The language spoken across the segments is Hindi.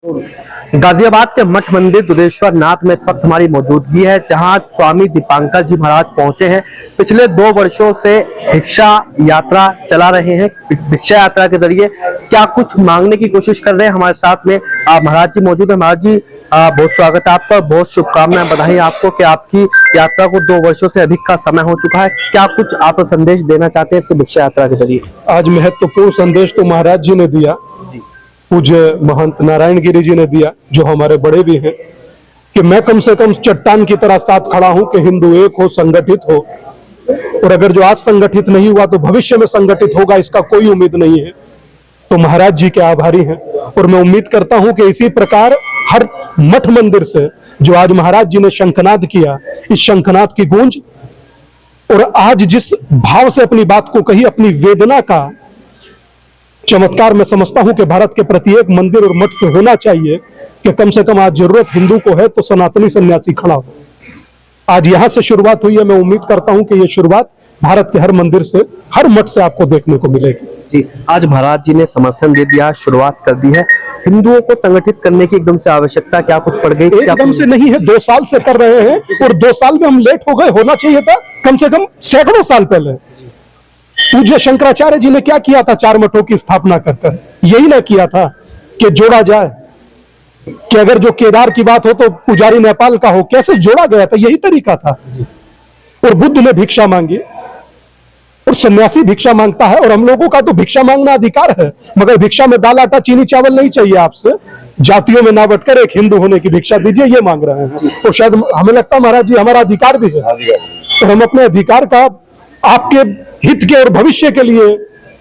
गाजियाबाद के मठ मंदिर दुधेश्वर नाथ में इस वक्त हमारी मौजूदगी है, जहां स्वामी दीपांकर जी महाराज पहुंचे हैं। पिछले 2 वर्षों से भिक्षा यात्रा चला रहे हैं। भिक्षा यात्रा के जरिए क्या कुछ मांगने की कोशिश कर रहे हैं। हमारे साथ में महाराज जी मौजूद है। महाराज जी बहुत स्वागत है आपका, बहुत शुभकामनाएं, बधाई आपको कि आपकी यात्रा को 2 वर्षों से अधिक का समय हो चुका है। क्या कुछ आप संदेश देना चाहते हैं इस भिक्षा यात्रा के जरिए? आज महत्वपूर्ण संदेश तो महाराज जी ने दिया, पूज्य महंत नारायण गिरी जी ने दिया, जो हमारे बड़े भी हैं, कि मैं कम से कम चट्टान की तरह साथ खड़ा हूं कि हिंदू एक हो, संगठित हो, और अगर जो आज संगठित नहीं हुआ तो भविष्य में संगठित होगा, इसका कोई उम्मीद नहीं है। तो महाराज जी के आभारी हैं और मैं उम्मीद करता हूं कि इसी प्रकार हर मठ मंदिर से जो आज महाराज जी ने शंखनाद किया, इस शंखनाद की गूंज और आज जिस भाव से अपनी बात को कही, अपनी वेदना का चमत्कार मैं समझता हूं कि भारत के प्रत्येक मंदिर और मठ से होना चाहिए कि कम से कम आज जरूरत हिंदू को है तो सनातनी सन्यासी खड़ा हो। आज यहां से शुरुआत हुई है। मैं उम्मीद करता हूं कि यह शुरुआत भारत के हर मंदिर से, हर मठ से आपको देखने को मिलेगी। जी, आज महाराज जी ने समर्थन दे दिया, शुरुआत कर दी है। हिंदुओं को संगठित करने की एकदम से आवश्यकता क्या कुछ पड़ गई? एकदम से नहीं है, 2 साल से कर रहे हैं और 2 साल में हम लेट हो गए। होना चाहिए था कम से कम सैकड़ों साल पहले। पूज्य शंकराचार्य जी ने क्या किया था? 4 मठों की स्थापना कर यही ना किया था कि जोड़ा जाए, कि अगर जो केदार की बात हो तो पुजारी नेपाल का हो, कैसे जोड़ा गया था? यही तरीका था। और बुद्ध ने भिक्षा मांगी और सन्यासी भिक्षा मांगता है, और हम लोगों का तो भिक्षा मांगना अधिकार है, मगर भिक्षा में दाल आटा चीनी चावल नहीं चाहिए आपसे। जातियों में ना बटकर एक हिंदू होने की भिक्षा दीजिए, ये मांग रहे हैं। और शायद हमें लगता है महाराज जी हमारा अधिकार भी है, और हम अपने अधिकार का आपके हित के और भविष्य के लिए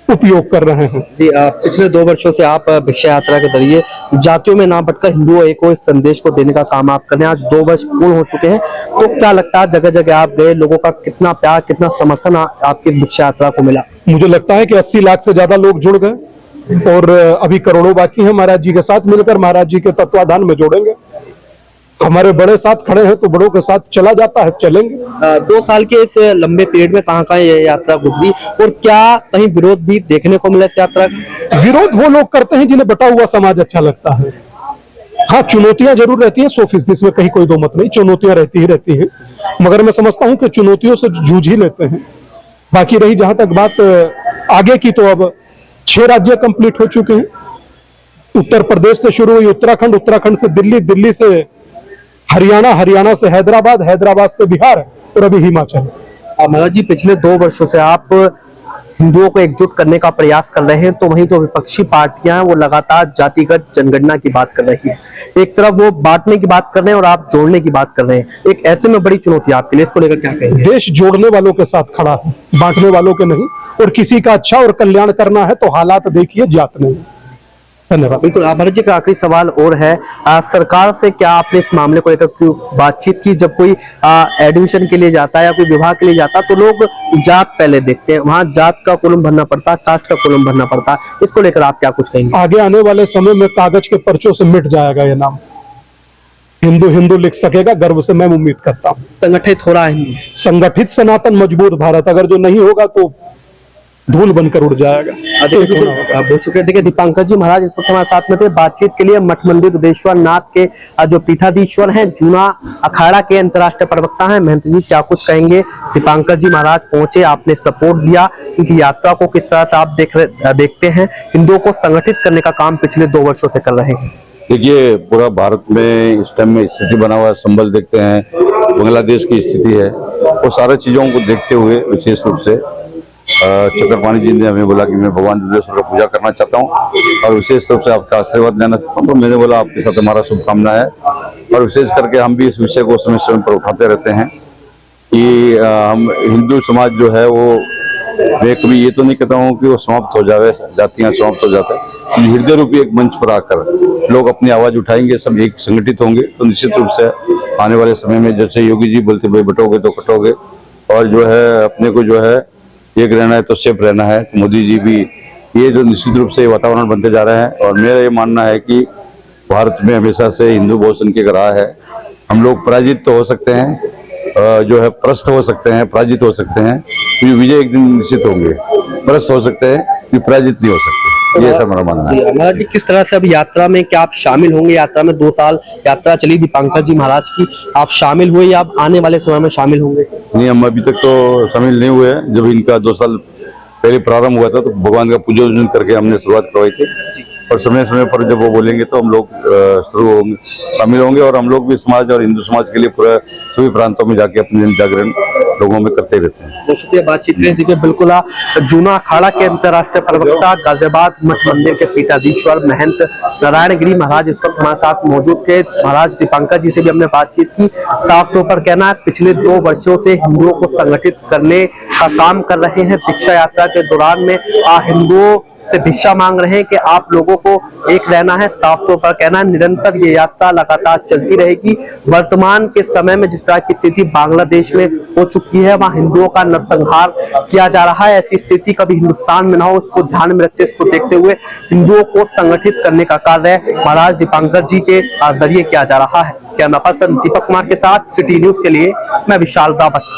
उपयोग कर रहे हैं। जी, पिछले 2 वर्षों से आप भिक्षा यात्रा के जरिए जातियों में ना बटकर हिंदुओं एक हो, इस संदेश को देने का काम आप कर रहे हैं। आज 2 वर्ष पूर्ण हो चुके हैं, तो क्या लगता है जगह जगह आप गए, लोगों का कितना प्यार, कितना समर्थन आपकी भिक्षा यात्रा को मिला? मुझे लगता है कि 80 लाख से ज्यादा लोग जुड़ गए और अभी करोड़ों बाकी हैं। महाराज जी के साथ मिलकर महाराज जी के तत्वाधान में जोड़ेंगे। हमारे बड़े साथ खड़े हैं तो बड़ों के साथ चला जाता है, चलेंगे। 2 साल के इस लंबे पीरियड में कहाँ ये यात्रा गुजरी और क्या कहीं विरोध भी देखने को मिला इस यात्रा का? विरोध वो लोग करते हैं जिन्हें बटा हुआ समाज अच्छा लगता है। हाँ, चुनौतियां जरूर रहती हैं 100%, इसमें कहीं कोई दो मत नहीं, चुनौतियां रहती ही रहती हैं, मगर मैं समझता हूं कि चुनौतियों से जूझ ही लेते हैं। बाकी रही जहां तक बात आगे की, तो अब 6 राज्य कंप्लीट हो चुके हैं। उत्तर प्रदेश से शुरू हुई उत्तराखंड, उत्तराखंड से दिल्ली, दिल्ली से हरियाणा, हरियाणा से हैदराबाद, हैदराबाद से बिहार और अभी हिमाचल। महाराज जी, पिछले 2 वर्षों से आप हिंदुओं को एकजुट करने का प्रयास कर रहे हैं, तो वहीं जो विपक्षी पार्टियां हैं वो लगातार जातिगत जनगणना की बात कर रही है। एक तरफ वो बांटने की बात कर रहे हैं और आप जोड़ने की बात कर रहे हैं। एक ऐसे में बड़ी चुनौती आपके लिए, इसको लेकर क्या कहेंगे? देश जोड़ने वालों के साथ खड़ा है, बांटने वालों के नहीं, और किसी का अच्छा और कल्याण करना है तो हालात देखिए, जात नहीं। धन्यवाद। बिल्कुल। महाराज जी का आखिरी सवाल और है, सरकार से क्या आपने इस मामले को लेकर बातचीत की? जब कोई एडमिशन के लिए जाता है या कोई विभाग के लिए जाता है तो लोग जात पहले देखते हैं, वहां जात का कॉलम भरना पड़ता है, कास्ट का कॉलम भरना पड़ता है। इसको लेकर आप क्या कुछ कहेंगे? आगे आने वाले समय में कागज के पर्चों से मिट जाएगा ये नाम, हिंदू हिंदू लिख सकेगा, गर्व से मैं उम्मीद करता हूँ। संगठित हो रहा है, संगठित सनातन मजबूत भारत, अगर जो नहीं होगा तो धूल बनकर उड़ जाएगा। बहुत शुक्रिया। देखिए, दीपांकर जी महाराज इस वक्त हमारे साथ में थे। बातचीत के लिए मठ मंदिर दुधेश्वर नाथ के जो पीठाधीश्वर हैं, जूना अखाड़ा के अंतर्राष्ट्रीय प्रवक्ता हैं, महंत जी क्या कुछ कहेंगे? दीपांकर जी महाराज पहुंचे, आपने सपोर्ट दिया, इनकी यात्रा को किस तरह से आप देखते हैं? हिंदुओं को संगठित करने का काम पिछले 2 वर्षों से कर रहे हैं। देखिए, पूरा भारत में इस टाइम में स्थिति बना हुआ है, संभल देखते हैं, बांग्लादेश की स्थिति है, वो सारी चीजों को देखते हुए विशेष रूप से चक्रपाणी जी ने हमें बोला कि मैं भगवान दुधेश्वर का पूजा करना चाहता हूं और विशेष रूप से आपका आशीर्वाद लेना चाहता हूं। तो मैंने बोला आपके साथ हमारा शुभकामना है, और विशेष करके हम भी इस विषय को समय समय पर उठाते रहते हैं कि हम हिंदू समाज जो है वो, मैं कभी ये तो नहीं कहता हूँ कि वो समाप्त हो जाए, जातियां समाप्त हो जाता है। हृदय रूपी एक मंच पर आकर लोग अपनी आवाज उठाएंगे, सब एक संगठित होंगे, तो निश्चित रूप से आने वाले समय में, जैसे योगी जी बोलते भाई बटोगे तो कटोगे, और जो है अपने को जो है एक रहना है तो सेफ रहना है, तो मोदी जी भी ये जो निश्चित रूप से वातावरण बनते जा रहे हैं। और मेरा ये मानना है कि भारत में हमेशा से हिंदू बहुसंख्यक रहा है। हम लोग पराजित तो हो सकते हैं, जो है परास्त हो सकते हैं, पराजित हो सकते हैं, विजय एक दिन निश्चित होंगे। परास्त हो सकते हैं, पराजित नहीं हो सकते। ये ऐसा मेरा मानना जी है। महाराज जी, किस तरह से अब यात्रा में क्या आप शामिल होंगे? यात्रा में 2 साल यात्रा चली दीपांकर जी महाराज की, आप शामिल हुए या आप आने वाले समय में शामिल होंगे? नहीं, हम अभी तक तो शामिल नहीं हुए हैं। जब इनका 2 साल पहले प्रारंभ हुआ था तो भगवान का पूजन वूजन करके हमने शुरुआत करवाई थी, और समय समय पर जब वो बोलेंगे तो हम लोग शुरू होंगे, शामिल होंगे, और हम लोग भी समाज और हिंदू समाज के लिए पूरा सभी प्रांतों में जाके अपने जागरण लोगों में करते रहते हैं। बहुत शुक्रिया बातचीत करने के लिए। बिल्कुल जूना अखाड़ा के अंतर्राष्ट्रीय प्रवक्ता गाजियाबाद मठ मंदिर के पीठाधीश्वर महंत नारायण गिरी महाराज इस वक्त हमारे साथ मौजूद थे। महाराज दीपांकर जी से भी हमने बातचीत की। साफ तौर पर कहना है पिछले 2 वर्षों से हिंदुओं को संगठित करने का काम कर रहे हैं। भिक्षा यात्रा के दौरान में हिंदुओं से भिक्षा मांग रहे हैं कि आप लोगों को एक रहना है। साफ तौर पर कहना है निरंतर ये यात्रा लगातार चलती रहेगी। वर्तमान के समय में जिस तरह की स्थिति बांग्लादेश में हो चुकी है, वहां हिंदुओं का नरसंहार किया जा रहा है, ऐसी स्थिति कभी हिंदुस्तान में ना हो, इसको ध्यान में रखते, इसको देखते हुए हिंदुओं को संगठित करने का कार्य महाराज दीपांकर जी के जरिए किया जा रहा है। कैमरा पर्सन दीपक कुमार के साथ सिटी न्यूज के लिए मैं विशाल रावत।